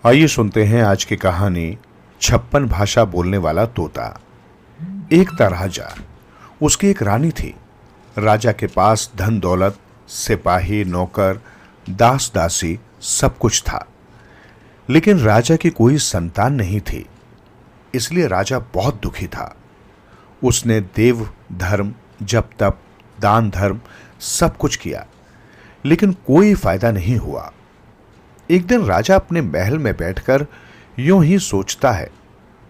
आइए सुनते हैं आज की कहानी 56 भाषा बोलने वाला तोता। एक था राजा। उसकी एक रानी थी। राजा के पास धन दौलत, सिपाही, नौकर, दास दासी सब कुछ था, लेकिन राजा की कोई संतान नहीं थी। इसलिए राजा बहुत दुखी था। उसने देव धर्म, जप तप, दान धर्म सब कुछ किया, लेकिन कोई फायदा नहीं हुआ। एक दिन राजा अपने महल में बैठकर यूं ही सोचता है,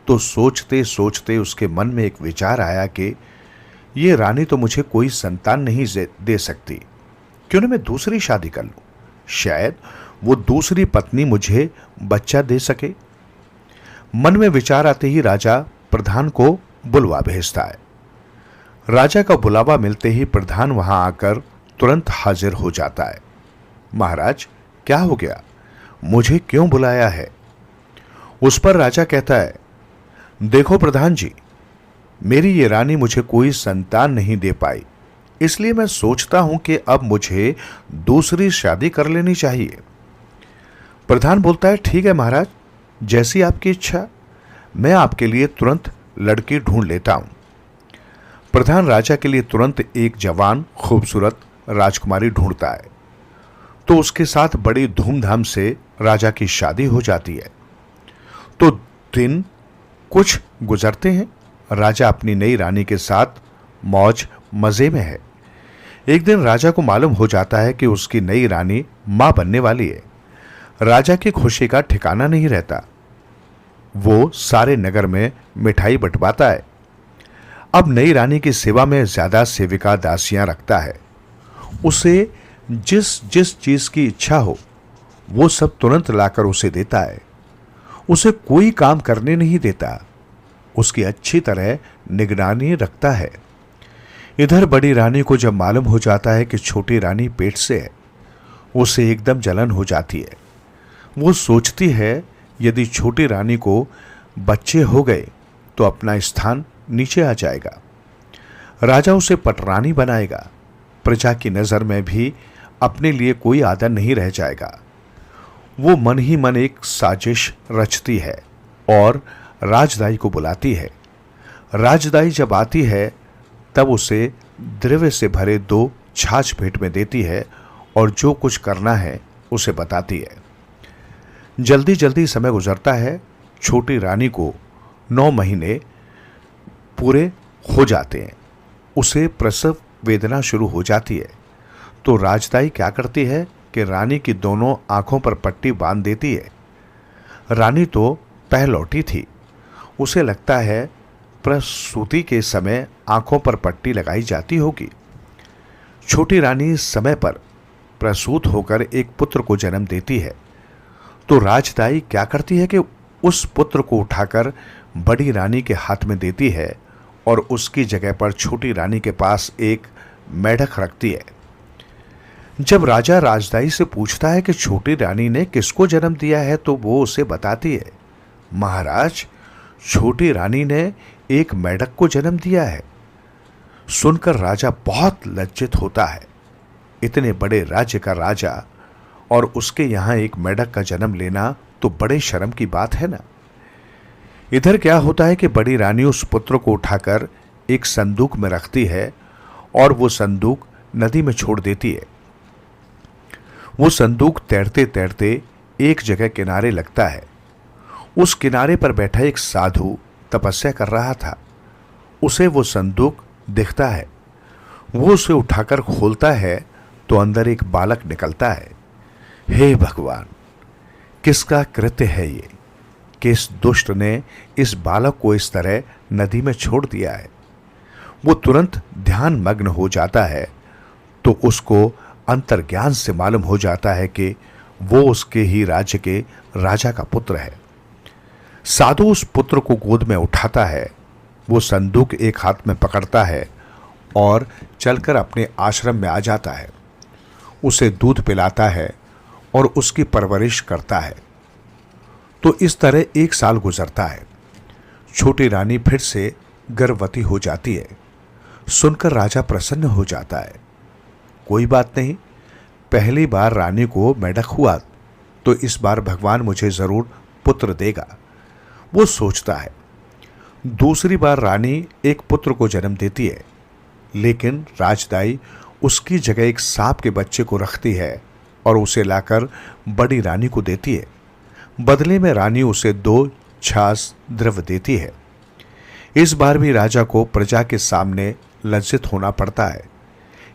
तो सोचते सोचते उसके मन में एक विचार आया कि ये रानी तो मुझे कोई संतान नहीं दे सकती, क्यों न मैं दूसरी शादी कर लूं। शायद वो दूसरी पत्नी मुझे बच्चा दे सके। मन में विचार आते ही राजा प्रधान को बुलवा भेजता है। राजा का बुलावा मिलते ही प्रधान वहां आकर तुरंत हाजिर हो जाता है। महाराज, क्या हो गया? मुझे क्यों बुलाया है? उस पर राजा कहता है, देखो प्रधान जी, मेरी ये रानी मुझे कोई संतान नहीं दे पाई, इसलिए मैं सोचता हूं कि अब मुझे दूसरी शादी कर लेनी चाहिए। प्रधान बोलता है, ठीक है महाराज, जैसी आपकी इच्छा, मैं आपके लिए तुरंत लड़की ढूंढ लेता हूं। प्रधान राजा के लिए तुरंत एक जवान खूबसूरत राजकुमारी ढूंढता है, तो उसके साथ बड़ी धूमधाम से राजा की शादी हो जाती है। तो दिन कुछ गुजरते हैं। राजा अपनी नई रानी के साथ मौज मजे में है। एक दिन राजा को मालूम हो जाता है कि उसकी नई रानी मां बनने वाली है। राजा की खुशी का ठिकाना नहीं रहता। वो सारे नगर में मिठाई बंटवाता है। अब नई रानी की सेवा में ज्यादा सेविका दासियां रखता है। उसे जिस जिस चीज की इच्छा हो वो सब तुरंत लाकर उसे देता है। उसे कोई काम करने नहीं देता। उसकी अच्छी तरह निगरानी रखता है। इधर बड़ी रानी को जब मालूम हो जाता है कि छोटी रानी पेट से है, उसे एकदम जलन हो जाती है। वो सोचती है, यदि छोटी रानी को बच्चे हो गए तो अपना स्थान नीचे आ जाएगा। राजा उसे पटरानी बनाएगा। प्रजा की नजर में भी अपने लिए कोई आदर नहीं रह जाएगा। वो मन ही मन एक साजिश रचती है और राजदाई को बुलाती है। राजदाई जब आती है तब उसे द्रव्य से भरे 2 छाछ भेंट में देती है और जो कुछ करना है उसे बताती है। जल्दी जल्दी समय गुजरता है। छोटी रानी को 9 महीने पूरे हो जाते हैं। उसे प्रसव वेदना शुरू हो जाती है। तो राजदाई क्या करती है कि रानी की दोनों आंखों पर पट्टी बांध देती है। रानी तो पहलौटी थी। उसे लगता है प्रसूति के समय आंखों पर पट्टी लगाई जाती होगी। छोटी रानी समय पर प्रसूत होकर एक पुत्र को जन्म देती है। तो राजदाई क्या करती है कि उस पुत्र को उठाकर बड़ी रानी के हाथ में देती है और उसकी जगह पर छोटी रानी के पास एक मेढक रखती है। जब राजा राजदाई से पूछता है कि छोटी रानी ने किसको जन्म दिया है, तो वो उसे बताती है, महाराज, छोटी रानी ने एक मेढक को जन्म दिया है। सुनकर राजा बहुत लज्जित होता है। इतने बड़े राज्य का राजा और उसके यहां एक मेढक का जन्म लेना तो बड़े शर्म की बात है ना। इधर क्या होता है कि बड़ी रानी उस पुत्र को उठाकर एक संदूक में रखती है और वो संदूक नदी में छोड़ देती है। वो संदूक तैरते तैरते एक जगह किनारे लगता है। उस किनारे पर बैठा एक साधु तपस्या कर रहा था। उसे वो संदूक दिखता है। वो उसे उठाकर खोलता है तो अंदर एक बालक निकलता है। हे भगवान, किसका कृत्य है ये कि इस दुष्ट ने इस बालक को इस तरह नदी में छोड़ दिया है। वो तुरंत ध्यान मग्न हो जाता है तो उसको अंतर्ज्ञान से मालूम हो जाता है कि वो उसके ही राज्य के राजा का पुत्र है। साधु उस पुत्र को गोद में उठाता है। वो संदूक एक हाथ में पकड़ता है और चलकर अपने आश्रम में आ जाता है। उसे दूध पिलाता है और उसकी परवरिश करता है। तो इस तरह 1 साल गुजरता है। छोटी रानी फिर से गर्भवती हो जाती है। सुनकर राजा प्रसन्न हो जाता है। कोई बात नहीं, पहली बार रानी को मेढक हुआ तो इस बार भगवान मुझे जरूर पुत्र देगा, वो सोचता है। दूसरी बार रानी एक पुत्र को जन्म देती है, लेकिन राजदाई उसकी जगह एक सांप के बच्चे को रखती है और उसे लाकर बड़ी रानी को देती है। बदले में रानी उसे 2 छाछ द्रव्य देती है। इस बार भी राजा को प्रजा के सामने लज्जित होना पड़ता है।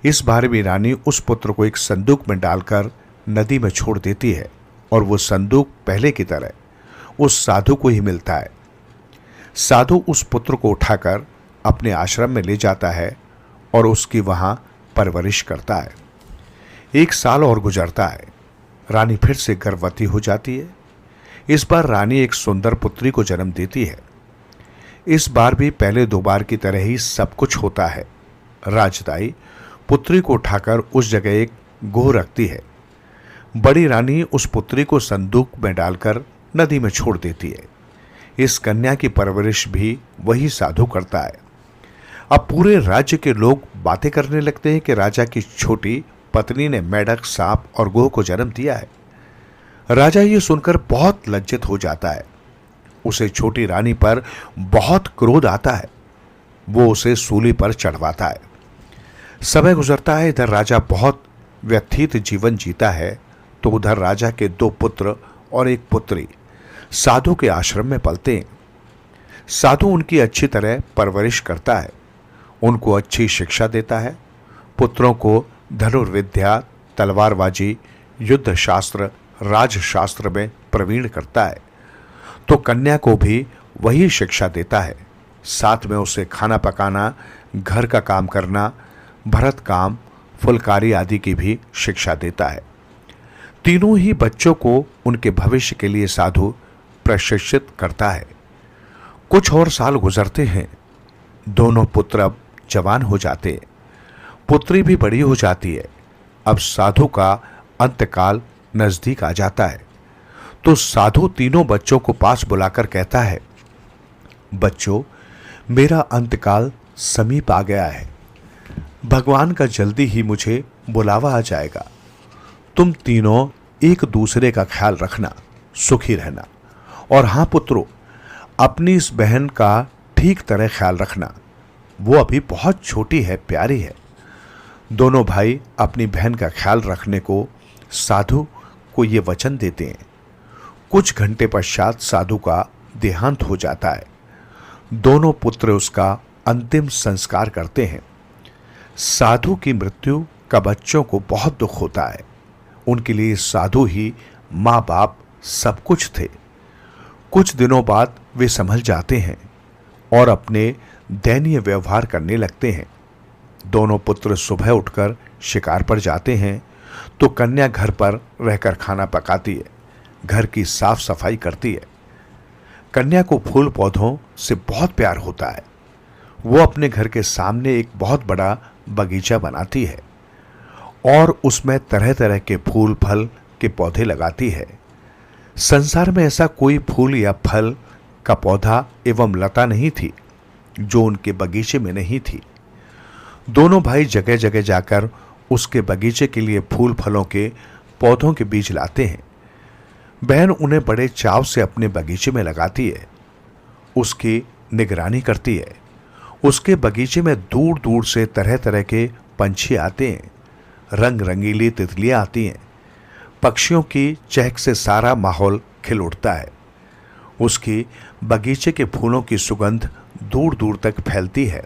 इस बार भी रानी उस पुत्र को एक संदूक में डालकर नदी में छोड़ देती है और वो संदूक पहले की तरह उस साधु को ही मिलता है। साधु उस पुत्र को उठाकर अपने आश्रम में ले जाता है और उसकी वहां परवरिश करता है। 1 साल और गुजरता है। रानी फिर से गर्भवती हो जाती है। इस बार रानी एक सुंदर पुत्री को जन्म देती है। इस बार भी पहले 2 बार की तरह ही सब कुछ होता है। राजदाई पुत्री को उठाकर उस जगह एक गोह रखती है। बड़ी रानी उस पुत्री को संदूक में डालकर नदी में छोड़ देती है। इस कन्या की परवरिश भी वही साधु करता है। अब पूरे राज्य के लोग बातें करने लगते हैं कि राजा की छोटी पत्नी ने मेढक, सांप और गोह को जन्म दिया है। राजा ये सुनकर बहुत लज्जित हो जाता है। उसे छोटी रानी पर बहुत क्रोध आता है। वो उसे सूली पर चढ़वाता है। समय गुजरता है। इधर राजा बहुत व्यथित जीवन जीता है, तो उधर राजा के 2 पुत्र और 1 पुत्री साधु के आश्रम में पलते हैं। साधु उनकी अच्छी तरह परवरिश करता है, उनको अच्छी शिक्षा देता है। पुत्रों को धनुर्विद्या, तलवारबाजी, युद्ध शास्त्र, राजशास्त्र में प्रवीण करता है। तो कन्या को भी वही शिक्षा देता है। साथ में उसे खाना पकाना, घर का काम करना, भरत काम, फुलकारी आदि की भी शिक्षा देता है। तीनों ही बच्चों को उनके भविष्य के लिए साधु प्रशिक्षित करता है। कुछ और साल गुजरते हैं। दोनों पुत्र अब जवान हो जाते हैं। पुत्री भी बड़ी हो जाती है। अब साधु का अंतकाल नजदीक आ जाता है। तो साधु तीनों बच्चों को पास बुलाकर कहता है, बच्चों, मेरा अंतकाल समीप आ गया है। भगवान का जल्दी ही मुझे बुलावा आ जाएगा। तुम तीनों एक दूसरे का ख्याल रखना, सुखी रहना। और हां पुत्रों, अपनी इस बहन का ठीक तरह ख्याल रखना। वो अभी बहुत छोटी है, प्यारी है। दोनों भाई अपनी बहन का ख्याल रखने को साधु को ये वचन देते हैं। कुछ घंटे पश्चात साधु का देहांत हो जाता है। दोनों पुत्र उसका अंतिम संस्कार करते हैं। साधु की मृत्यु का बच्चों को बहुत दुख होता है। उनके लिए साधु ही माँ बाप सब कुछ थे। कुछ दिनों बाद वे संभल जाते हैं और अपने दैनीय व्यवहार करने लगते हैं। दोनों पुत्र सुबह उठकर शिकार पर जाते हैं, तो कन्या घर पर रहकर खाना पकाती है, घर की साफ सफाई करती है। कन्या को फूल पौधों से बहुत प्यार होता है। वो अपने घर के सामने एक बहुत बड़ा बगीचा बनाती है और उसमें तरह तरह के फूल फल के पौधे लगाती है। संसार में ऐसा कोई फूल या फल का पौधा एवं लता नहीं थी जो उनके बगीचे में नहीं थी। दोनों भाई जगह जगह जाकर उसके बगीचे के लिए फूल फलों के पौधों के बीज लाते हैं। बहन उन्हें बड़े चाव से अपने बगीचे में लगाती है, उसकी निगरानी करती है। उसके बगीचे में दूर दूर से तरह तरह के पंछी आते हैं, रंग रंगीली तितलियां आती हैं। पक्षियों की चहक से सारा माहौल खिल उठता है। उसकी बगीचे के फूलों की सुगंध दूर दूर तक फैलती है।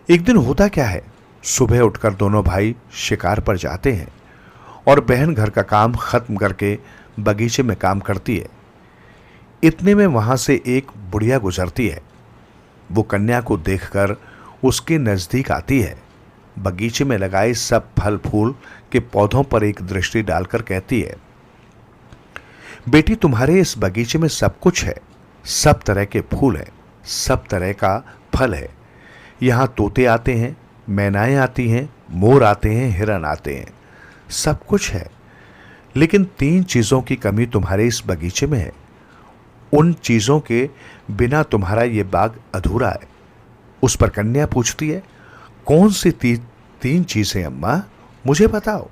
एक दिन होता क्या है, सुबह उठकर दोनों भाई शिकार पर जाते हैं और बहन घर का काम खत्म करके बगीचे में काम करती है। इतने में वहां से एक बुढ़िया गुजरती है। वो कन्या को देखकर उसके नजदीक आती है। बगीचे में लगाए सब फल फूल के पौधों पर एक दृष्टि डालकर कहती है, बेटी, तुम्हारे इस बगीचे में सब कुछ है। सब तरह के फूल हैं, सब तरह का फल है। यहाँ तोते आते हैं, मैनाएं आती हैं, मोर आते हैं, हिरन आते हैं, सब कुछ है। लेकिन 3 चीजों की कमी तुम्हारे इस बगीचे में है। उन चीजों के बिना तुम्हारा ये बाग अधूरा है। उस पर कन्या पूछती है, कौन सी 3 चीजें अम्मा, मुझे बताओ।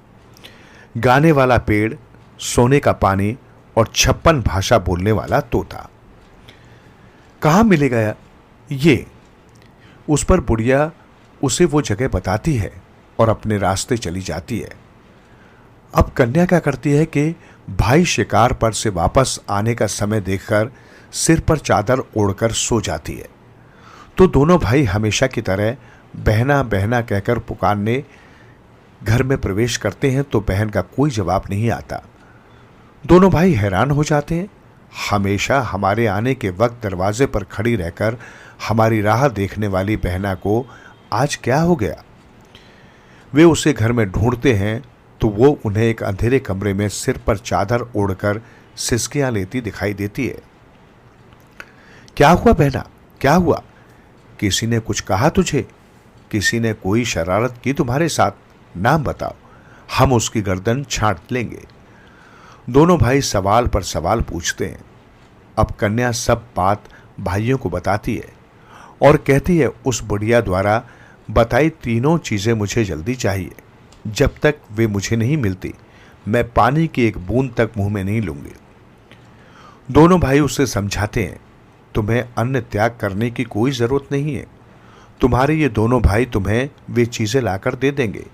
गाने वाला पेड़, सोने का पानी और 56 भाषा बोलने वाला तोता। कहाँ मिलेगा ये? उस पर बुढ़िया उसे वो जगह बताती है और अपने रास्ते चली जाती है। अब कन्या क्या करती है कि भाई शिकार पर से वापस आने का समय देखकर सिर पर चादर ओढ़कर सो जाती है। तो दोनों भाई हमेशा की तरह बहना बहना कहकर पुकारने घर में प्रवेश करते हैं तो बहन का कोई जवाब नहीं आता। दोनों भाई हैरान हो जाते हैं। हमेशा हमारे आने के वक्त दरवाजे पर खड़ी रहकर हमारी राह देखने वाली बहना को आज क्या हो गया? वे उसे घर में ढूंढते हैं तो वो उन्हें एक अंधेरे कमरे में सिर पर चादर ओढ़कर सिसकियां लेती दिखाई देती है। क्या हुआ बहना, क्या हुआ? किसी ने कुछ कहा तुझे? किसी ने कोई शरारत की तुम्हारे साथ? नाम बताओ, हम उसकी गर्दन छांट लेंगे। दोनों भाई सवाल पर सवाल पूछते हैं। अब कन्या सब बात भाइयों को बताती है और कहती है उस बुढ़िया द्वारा बताई तीनों चीजें मुझे जल्दी चाहिए। जब तक वे मुझे नहीं मिलती मैं पानी की एक बूंद तक मुंह में नहीं लूंगी। दोनों भाई उसे समझाते हैं तुम्हें अन्न त्याग करने की कोई जरूरत नहीं है। तुम्हारे ये दोनों भाई तुम्हें वे चीजें लाकर दे देंगे।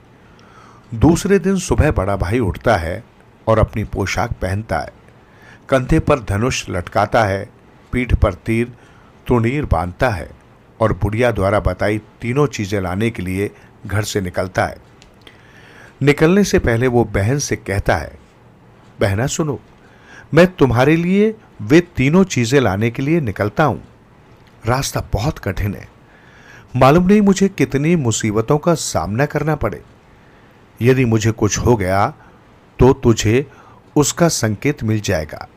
दूसरे दिन सुबह बड़ा भाई उठता है और अपनी पोशाक पहनता है, कंधे पर धनुष लटकाता है, पीठ पर तीर तुणीर बांधता है और बुढ़िया द्वारा बताई तीनों चीजें लाने के लिए घर से निकलता है। निकलने से पहले वो बहन से कहता है, बहना सुनो, मैं तुम्हारे लिए वे तीनों चीजें लाने के लिए निकलता हूं। रास्ता बहुत कठिन है, मालूम नहीं मुझे कितनी मुसीबतों का सामना करना पड़े। यदि मुझे कुछ हो गया तो तुझे उसका संकेत मिल जाएगा।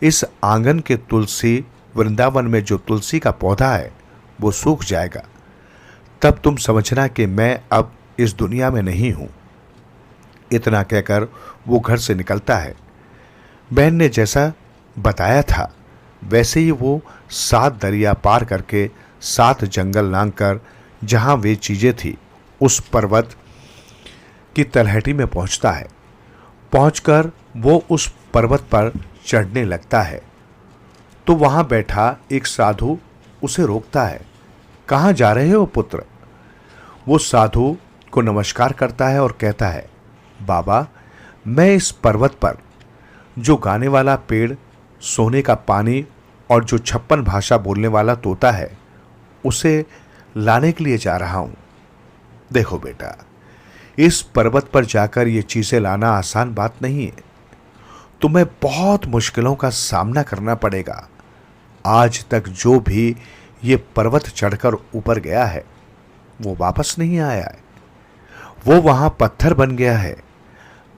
इस आंगन के तुलसी वृंदावन में जो तुलसी का पौधा है वो सूख जाएगा, तब तुम समझना कि मैं अब इस दुनिया में नहीं हूं। इतना कहकर वो घर से निकलता है। बहन ने जैसा बताया था वैसे ही वो 7 दरिया पार करके 7 जंगल लांघकर जहां वे चीजें थी उस पर्वत की तलहटी में पहुंचता है। पहुंचकर वो उस पर्वत पर चढ़ने लगता है तो वहां बैठा एक साधु उसे रोकता है। कहाँ जा रहे हो पुत्र? वो साधु को नमस्कार करता है और कहता है, बाबा, मैं इस पर्वत पर जो गाने वाला पेड़, सोने का पानी और जो 56 भाषा बोलने वाला तोता है उसे लाने के लिए जा रहा हूं। देखो बेटा, इस पर्वत पर जाकर ये चीजें लाना आसान बात नहीं है। तुम्हें बहुत मुश्किलों का सामना करना पड़ेगा। आज तक जो भी ये पर्वत चढ़कर ऊपर गया है वो वापस नहीं आया है, वो वहां पत्थर बन गया है।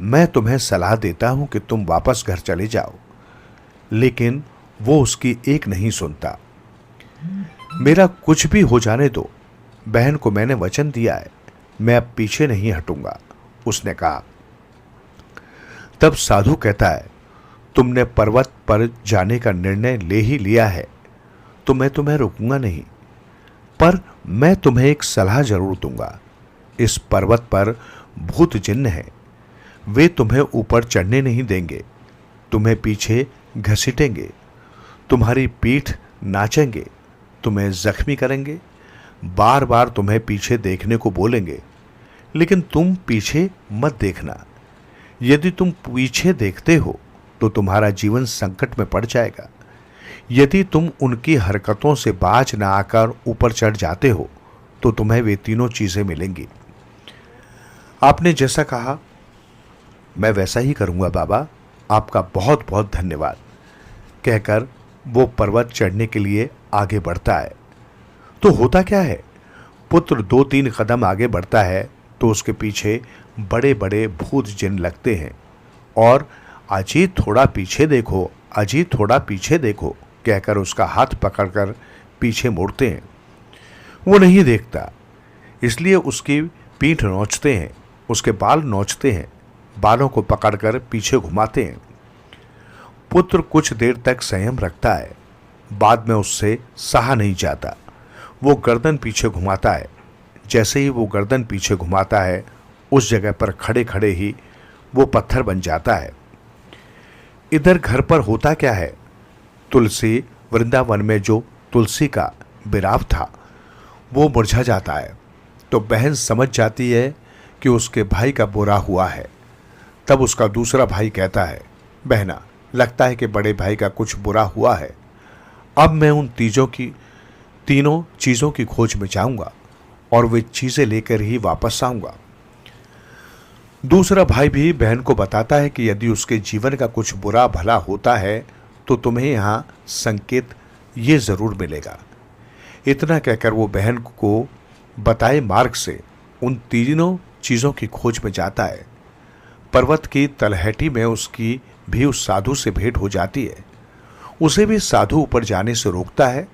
मैं तुम्हें सलाह देता हूं कि तुम वापस घर चले जाओ, लेकिन वो उसकी एक नहीं सुनता। मेरा कुछ भी हो जाने दो, बहन को मैंने वचन दिया है, मैं अब पीछे नहीं हटूंगा, उसने कहा। तब साधु कहता है, तुमने पर्वत पर जाने का निर्णय ले ही लिया है तो मैं तुम्हें रोकूंगा नहीं, पर मैं तुम्हें एक सलाह जरूर दूंगा। इस पर्वत पर भूत जिन्न हैं, वे तुम्हें ऊपर चढ़ने नहीं देंगे, तुम्हें पीछे घसीटेंगे, तुम्हारी पीठ नाचेंगे, तुम्हें जख्मी करेंगे, बार बार तुम्हें पीछे देखने को बोलेंगे, लेकिन तुम पीछे मत देखना। यदि तुम पीछे देखते हो तो तुम्हारा जीवन संकट में पड़ जाएगा। यदि तुम उनकी हरकतों से बाज ना आकर ऊपर चढ़ जाते हो तो तुम्हें वे तीनों चीजें मिलेंगी। आपने जैसा कहा मैं वैसा ही करूंगा बाबा, आपका बहुत बहुत धन्यवाद, कहकर वो पर्वत चढ़ने के लिए आगे बढ़ता है। तो होता क्या है, पुत्र 2-3 कदम आगे बढ़ता है तो उसके पीछे बड़े बड़े भूत जिन लगते हैं और अजी थोड़ा पीछे देखो, अजी थोड़ा पीछे देखो कहकर उसका हाथ पकड़कर पीछे मोड़ते हैं। वो नहीं देखता, इसलिए उसकी पीठ नोचते हैं, उसके बाल नोचते हैं, बालों को पकड़कर पीछे घुमाते हैं। पुत्र कुछ देर तक संयम रखता है, बाद में उससे सहा नहीं जाता। वो गर्दन पीछे घुमाता है। जैसे ही वो गर्दन पीछे घुमाता है उस जगह पर खड़े खड़े ही वो पत्थर बन जाता है। इधर घर पर होता क्या है? तुलसी वृंदावन में जो तुलसी का बिराव था वो मुरझा जाता है। तो बहन समझ जाती है कि उसके भाई का बुरा हुआ है। तब उसका दूसरा भाई कहता है, बहना, लगता है कि बड़े भाई का कुछ बुरा हुआ है। अब मैं उन तीनों चीजों की खोज में जाऊंगा और वे चीजें लेकर ही वापस आऊंगा। दूसरा भाई भी बहन को बताता है कि यदि उसके जीवन का कुछ बुरा भला होता है तो तुम्हें यहां संकेत ये जरूर मिलेगा। इतना कहकर वो बहन को बताए मार्ग से उन तीनों चीजों की खोज में जाता है। पर्वत की तलहटी में उसकी भी उस साधु से भेंट हो जाती है। उसे भी साधु ऊपर जाने से रोकता है,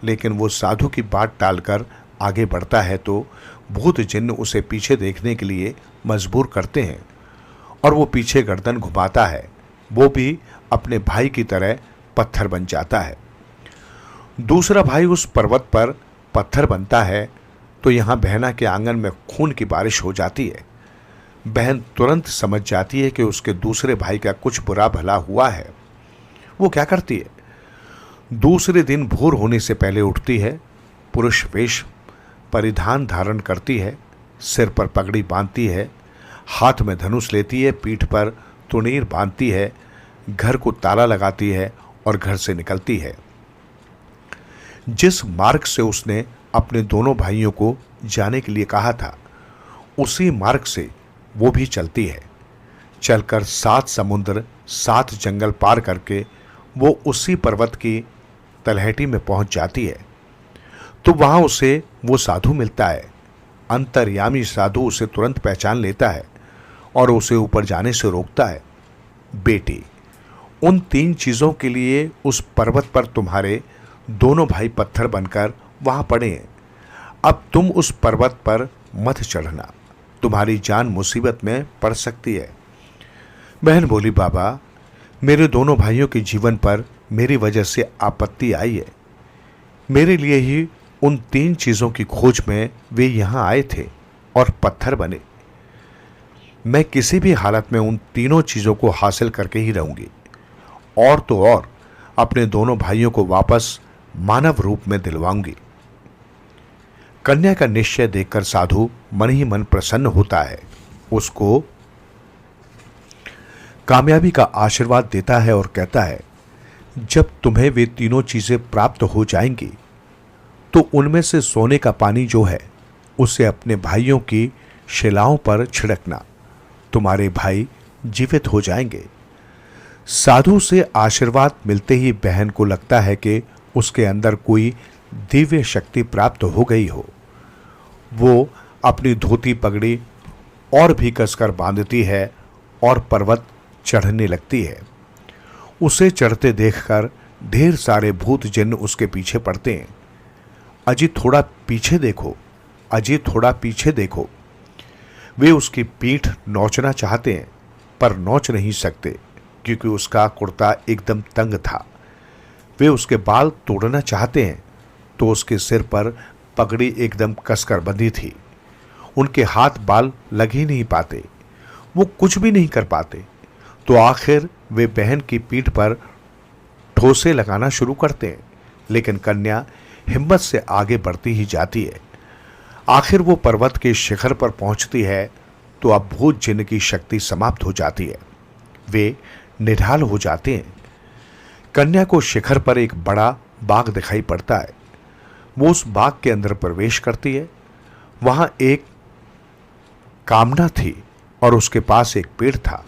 लेकिन वो साधु की बात टालकर आगे बढ़ता है तो भूत जिन्न उसे पीछे देखने के लिए मजबूर करते हैं और वो पीछे गर्दन घुमाता है। वो भी अपने भाई की तरह पत्थर बन जाता है। दूसरा भाई उस पर्वत पर पत्थर बनता है तो यहां बहना के आंगन में खून की बारिश हो जाती है। बहन तुरंत समझ जाती है कि उसके दूसरे भाई का कुछ बुरा भला हुआ है। वो क्या करती है? दूसरे दिन भोर होने से पहले उठती है, पुरुष वेश परिधान धारण करती है, सिर पर पगड़ी बांधती है, हाथ में धनुष लेती है, पीठ पर तुनीर बांधती है, घर को ताला लगाती है और घर से निकलती है। जिस मार्ग से उसने अपने दोनों भाइयों को जाने के लिए कहा था उसी मार्ग से वो भी चलती है। चलकर 7 समुद्र 7 जंगल पार करके वो उसी पर्वत की तलहटी में पहुंच जाती है। तो वहां उसे वो साधु मिलता है। अंतर्यामी साधु उसे तुरंत पहचान लेता है और उसे ऊपर जाने से रोकता है। बेटी, उन 3 चीजों के लिए उस पर्वत पर तुम्हारे दोनों भाई पत्थर बनकर वहां पड़े हैं। अब तुम उस पर्वत पर मत चढ़ना, तुम्हारी जान मुसीबत में पड़ सकती है। बहन बोली, बाबा, मेरे दोनों भाइयों के जीवन पर मेरी वजह से आपत्ति आई है। मेरे लिए ही उन 3 चीजों की खोज में वे यहां आए थे और पत्थर बने। मैं किसी भी हालत में उन तीनों चीजों को हासिल करके ही रहूंगी, और तो और अपने दोनों भाइयों को वापस मानव रूप में दिलवाऊंगी। कन्या का निश्चय देखकर साधु मन ही मन प्रसन्न होता है, उसको कामयाबी का आशीर्वाद देता है और कहता है, जब तुम्हें वे तीनों चीजें प्राप्त हो जाएंगी तो उनमें से सोने का पानी जो है उसे अपने भाइयों की शिलाओं पर छिड़कना, तुम्हारे भाई जीवित हो जाएंगे। साधु से आशीर्वाद मिलते ही बहन को लगता है कि उसके अंदर कोई दिव्य शक्ति प्राप्त हो गई हो। वो अपनी धोती पगड़ी और भी कसकर बांधती है और पर्वत चढ़ने लगती है। उसे चढ़ते देखकर ढेर सारे भूत जिन्न उसके पीछे पड़ते हैं। अजी थोड़ा पीछे देखो, अजी थोड़ा पीछे देखो। वे उसकी पीठ नोचना चाहते हैं पर नोच नहीं सकते क्योंकि उसका कुर्ता एकदम तंग था। वे उसके बाल तोड़ना चाहते हैं तो उसके सिर पर पगड़ी एकदम कसकर बंधी थी। उनके हाथ बाल लग ही नहीं पाते, वो कुछ भी नहीं कर पाते। तो आखिर वे बहन की पीठ पर ठोसे लगाना शुरू करते हैं, लेकिन कन्या हिम्मत से आगे बढ़ती ही जाती है। आखिर वो पर्वत के शिखर पर पहुंचती है तो अब भूत जिन्न की शक्ति समाप्त हो जाती है। वे निढाल हो जाते हैं। कन्या को शिखर पर एक बड़ा बाग दिखाई पड़ता है। वो उस बाग के अंदर प्रवेश करती है। वहां एक कामना थी और उसके पास एक पेड़ था,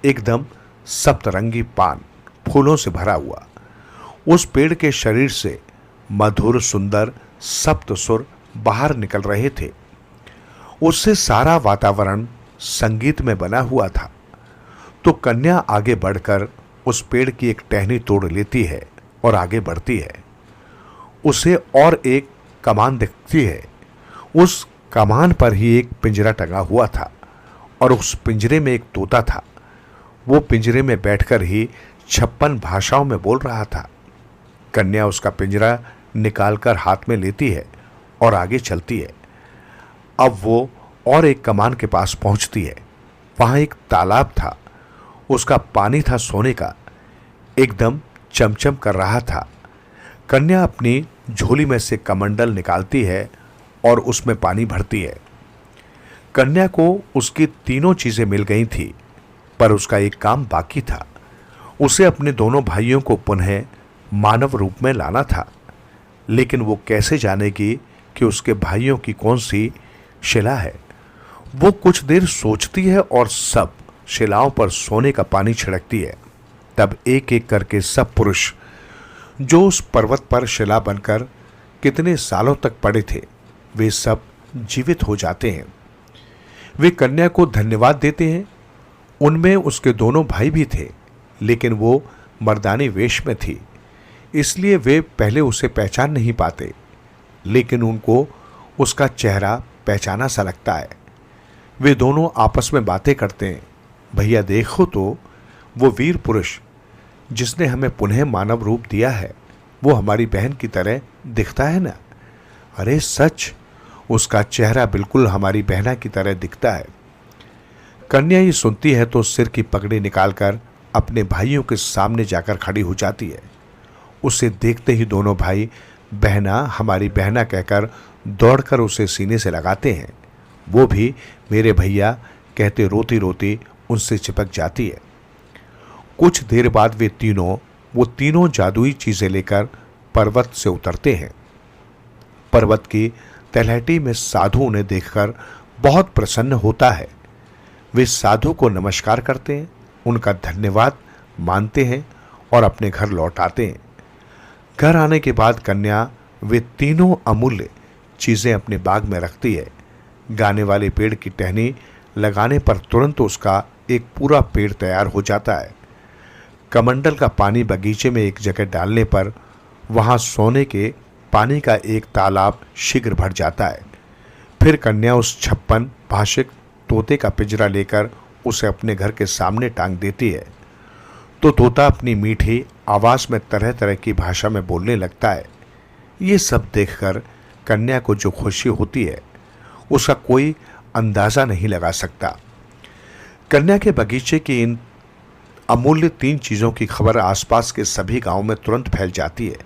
एकदम सप्तरंगी पान फूलों से भरा हुआ। उस पेड़ के शरीर से मधुर सुंदर सप्त सुर बाहर निकल रहे थे। उससे सारा वातावरण संगीत में बना हुआ था। तो कन्या आगे बढ़कर उस पेड़ की एक टहनी तोड़ लेती है और आगे बढ़ती है। उसे और एक कमान दिखती है। उस कमान पर ही एक पिंजरा टंगा हुआ था और उस पिंजरे में एक तोता था। वो पिंजरे में बैठकर ही 56 भाषाओं में बोल रहा था। कन्या उसका पिंजरा निकालकर हाथ में लेती है और आगे चलती है। अब वो और एक कमान के पास पहुंचती है। वहां एक तालाब था। उसका पानी था सोने का। एकदम चमचम कर रहा था। कन्या अपनी झोली में से कमंडल निकालती है और उसमें पानी भरती है। कन्या को उसकी तीनों चीजें मिल गई थी, पर उसका एक काम बाकी था। उसे अपने दोनों भाइयों को पुनः मानव रूप में लाना था, लेकिन वो कैसे जानेगी कि उसके भाइयों की कौन सी शिला है। वो कुछ देर सोचती है और सब शिलाओं पर सोने का पानी छिड़कती है। तब एक एक करके सब पुरुष जो उस पर्वत पर शिला बनकर कितने सालों तक पड़े थे, वे सब जीवित हो जाते हैं। वे कन्या को धन्यवाद देते हैं। उनमें उसके दोनों भाई भी थे, लेकिन वो मर्दानी वेश में थी, इसलिए वे पहले उसे पहचान नहीं पाते, लेकिन उनको उसका चेहरा पहचाना सा लगता है। वे दोनों आपस में बातें करते हैं। भैया देखो तो, वो वीर पुरुष जिसने हमें पुनः मानव रूप दिया है, वो हमारी बहन की तरह दिखता है ना। अरे सच, उसका चेहरा बिल्कुल हमारी बहना की तरह दिखता है। कन्या ये सुनती है तो सिर की पगड़ी निकालकर अपने भाइयों के सामने जाकर खड़ी हो जाती है। उसे देखते ही दोनों भाई बहना, हमारी बहना कहकर दौड़कर उसे सीने से लगाते हैं। वो भी मेरे भैया कहते रोती रोती उनसे चिपक जाती है। कुछ देर बाद वो तीनों जादुई चीजें लेकर पर्वत से उतरते हैं। पर्वत की तलहटी में साधु उन्हें देखकर बहुत प्रसन्न होता है। वे साधु को नमस्कार करते हैं, उनका धन्यवाद मानते हैं और अपने घर लौट आते हैं। घर आने के बाद कन्या वे तीनों अमूल्य चीजें अपने बाग में रखती है। गाने वाले पेड़ की टहनी लगाने पर तुरंत उसका एक पूरा पेड़ तैयार हो जाता है। कमंडल का पानी बगीचे में एक जगह डालने पर वहां सोने के पानी का एक तालाब शीघ्र भर जाता है। फिर कन्या उस 56 भाषिक तोते का पिंजरा लेकर उसे अपने घर के सामने टांग देती है, तो तोता अपनी मीठी आवाज में तरह तरह की भाषा में बोलने लगता है। ये सब देखकर कन्या को जो खुशी होती है, उसका कोई अंदाजा नहीं लगा सकता। कन्या के बगीचे की इन अमूल्य 3 चीजों की खबर आसपास के सभी गांवों में तुरंत फैल जाती है।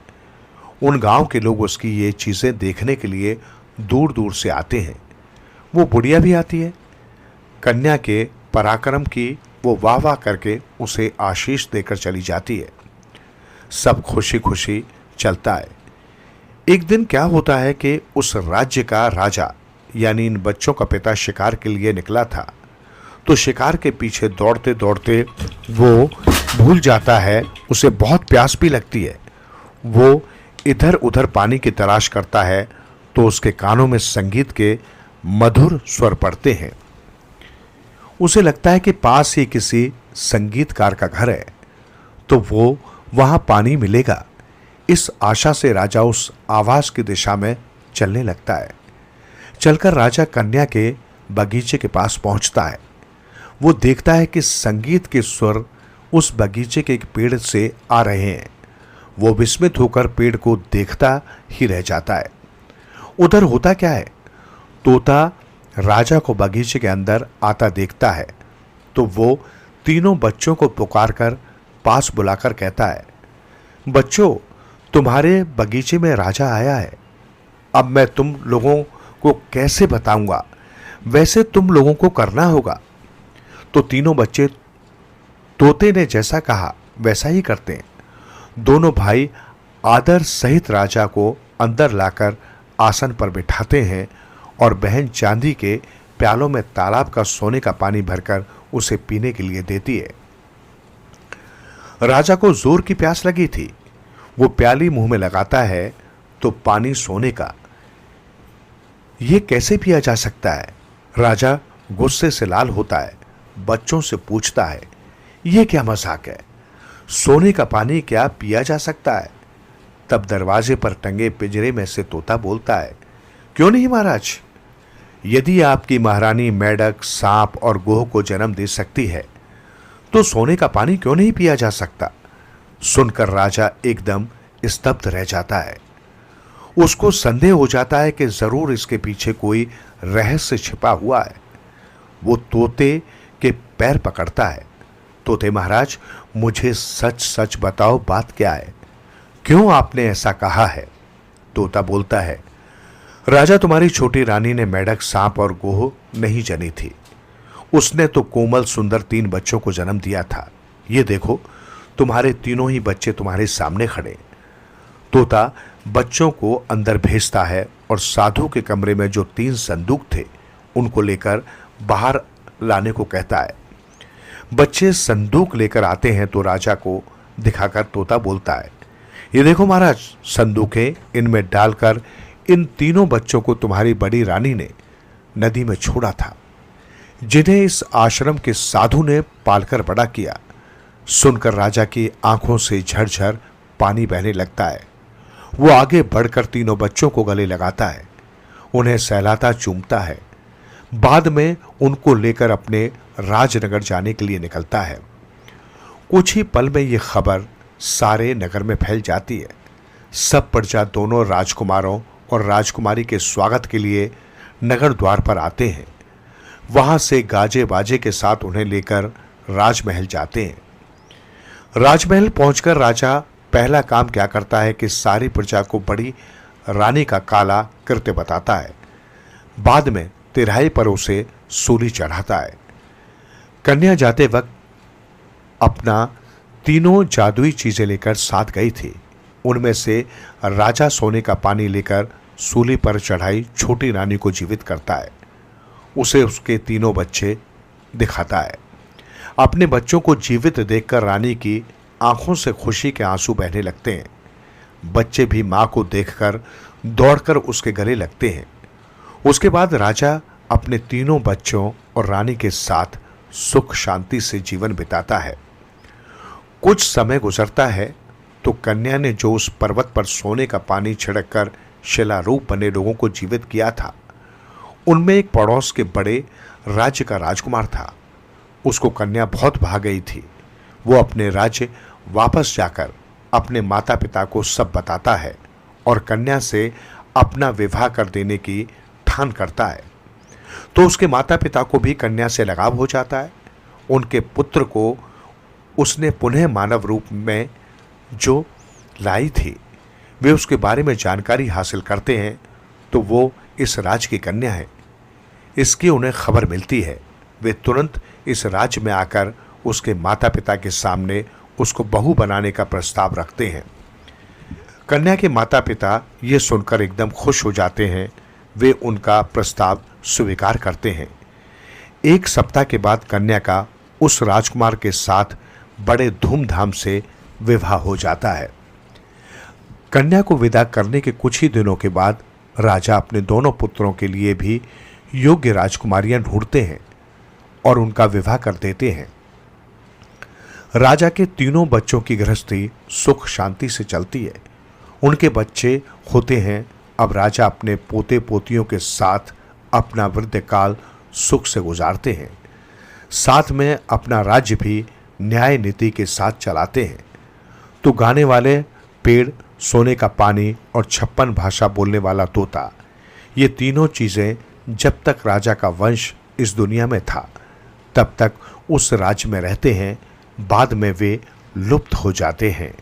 उन गांव के लोग उसकी ये चीजें देखने के लिए दूर दूर से आते हैं। वो बुढ़िया भी आती है। कन्या के पराक्रम की वो वाह वाह करके उसे आशीष देकर चली जाती है। सब खुशी खुशी चलता है। एक दिन क्या होता है कि उस राज्य का राजा यानी इन बच्चों का पिता शिकार के लिए निकला था, तो शिकार के पीछे दौड़ते दौड़ते वो भूल जाता है। उसे बहुत प्यास भी लगती है। वो इधर उधर पानी की तलाश करता है तो उसके कानों में संगीत के मधुर स्वर पड़ते हैं। उसे लगता है कि पास ही किसी संगीतकार का घर है, तो वो वहां पानी मिलेगा। इस आशा से राजा उस आवाज की दिशा में चलने लगता है। चलकर राजा कन्या के बगीचे के पास पहुंचता है। वो देखता है कि संगीत के स्वर उस बगीचे के एक पेड़ से आ रहे हैं। वो विस्मित होकर पेड़ को देखता ही रह जाता है। उधर होता क्या है, तोता राजा को बगीचे के अंदर आता देखता है, तो वो तीनों बच्चों को पुकारकर पास बुलाकर कहता है, बच्चों, तुम्हारे बगीचे में राजा आया है। अब मैं तुम लोगों को कैसे बताऊंगा, वैसे तुम लोगों को करना होगा। तो तीनों बच्चे तोते ने जैसा कहा वैसा ही करते हैं। दोनों भाई आदर सहित राजा को अंदर लाकर आसन पर बिठाते हैं और बहन चांदी के प्यालों में तालाब का सोने का पानी भरकर उसे पीने के लिए देती है। राजा को जोर की प्यास लगी थी। वो प्याली मुंह में लगाता है तो पानी सोने का। यह कैसे पिया जा सकता है? राजा गुस्से से लाल होता है, बच्चों से पूछता है, यह क्या मजाक है? सोने का पानी क्या पिया जा सकता है? तब दरवाजे पर टंगे पिंजरे में से तोता बोलता है, क्यों नहीं महाराज? यदि आपकी महारानी मेढक, सांप और गोह को जन्म दे सकती है, तो सोने का पानी क्यों नहीं पिया जा सकता? सुनकर राजा एकदम स्तब्ध रह जाता है। उसको संदेह हो जाता है कि जरूर इसके पीछे कोई रहस्य छिपा हुआ है। वो तोते के पैर पकड़ता है तोते महाराज, मुझे सच सच बताओ, बात क्या है? क्यों आपने ऐसा कहा है? तोता बोलता है, राजा, तुम्हारी छोटी रानी ने मेढक, सांप और गोह नहीं जनी थी। उसने तो कोमल सुंदर 3 बच्चों को जन्म दिया था। ये देखो, तुम्हारे तीनों ही बच्चे तुम्हारे सामने खड़े। तोता बच्चों को अंदर भेजता है और साधु के कमरे में जो 3 संदूक थे उनको लेकर बाहर लाने को कहता है। बच्चे संदूक लेकर आते हैं तो राजा को दिखाकर तोता बोलता है, ये देखो महाराज, संदूकें, इनमें डालकर इन तीनों बच्चों को तुम्हारी बड़ी रानी ने नदी में छोड़ा था, जिन्हें इस आश्रम के साधु ने पालकर बड़ा किया। सुनकर राजा की आंखों से झरझर पानी बहने लगता है। वो आगे बढ़कर तीनों बच्चों को गले लगाता है, उन्हें सहलाता चूमता है। बाद में उनको लेकर अपने राजनगर जाने के लिए निकलता है। कुछ ही पल में यह खबर सारे नगर में फैल जाती है। सब प्रजा दोनों राजकुमारों और राजकुमारी के स्वागत के लिए नगर द्वार पर आते हैं। वहां से गाजे बाजे के साथ उन्हें लेकर राजमहल जाते हैं। राजमहल पहुंचकर राजा पहला काम क्या करता है कि सारी प्रजा को बड़ी रानी का काला कृत्य बताता है। बाद में तिराहे पर उसे सूली चढ़ाता है। कन्या जाते वक्त अपना तीनों जादुई चीजें लेकर साथ गई थी। उनमें से राजा सोने का पानी लेकर सूली पर चढ़ाई छोटी रानी को जीवित करता है। उसे उसके तीनों बच्चे दिखाता है। अपने बच्चों को जीवित देखकर रानी की आंखों से खुशी के आंसू बहने लगते हैं। बच्चे भी मां को देखकर दौड़कर उसके गले लगते हैं। उसके बाद राजा अपने तीनों बच्चों और रानी के साथ सुख शांति से जीवन बिताता है। कुछ समय गुजरता है तो कन्या ने जो उस पर्वत पर सोने का पानी छिड़ककर शिलारूप बने लोगों को जीवित किया था, उनमें एक पड़ोस के बड़े राज्य का राजकुमार था। उसको कन्या बहुत भा गई थी। वो अपने राज्य वापस जाकर अपने माता पिता को सब बताता है और कन्या से अपना विवाह कर देने की ठान करता है। तो उसके माता पिता को भी कन्या से लगाव हो जाता है। उनके पुत्र को उसने पुनः मानव रूप में जो लाई थी, वे उसके बारे में जानकारी हासिल करते हैं तो वो इस राज की कन्या है, इसकी उन्हें खबर मिलती है। वे तुरंत इस राज्य में आकर उसके माता पिता के सामने उसको बहू बनाने का प्रस्ताव रखते हैं। कन्या के माता पिता ये सुनकर एकदम खुश हो जाते हैं। वे उनका प्रस्ताव स्वीकार करते हैं। 1 सप्ताह के बाद कन्या का उस राजकुमार के साथ बड़े धूमधाम से विवाह हो जाता है। कन्या को विदा करने के कुछ ही दिनों के बाद राजा अपने दोनों पुत्रों के लिए भी योग्य राजकुमारियां ढूंढते हैं और उनका विवाह कर देते हैं। राजा के तीनों बच्चों की गृहस्थी सुख शांति से चलती है। उनके बच्चे होते हैं। अब राजा अपने पोते पोतियों के साथ अपना वृद्धकाल सुख से गुजारते हैं। साथ में अपना राज्य भी न्याय नीति के साथ चलाते हैं। तो गाने वाले पेड़, सोने का पानी और 56 भाषा बोलने वाला तोता, ये तीनों चीजें जब तक राजा का वंश इस दुनिया में था तब तक उस राज्य में रहते हैं। बाद में वे लुप्त हो जाते हैं।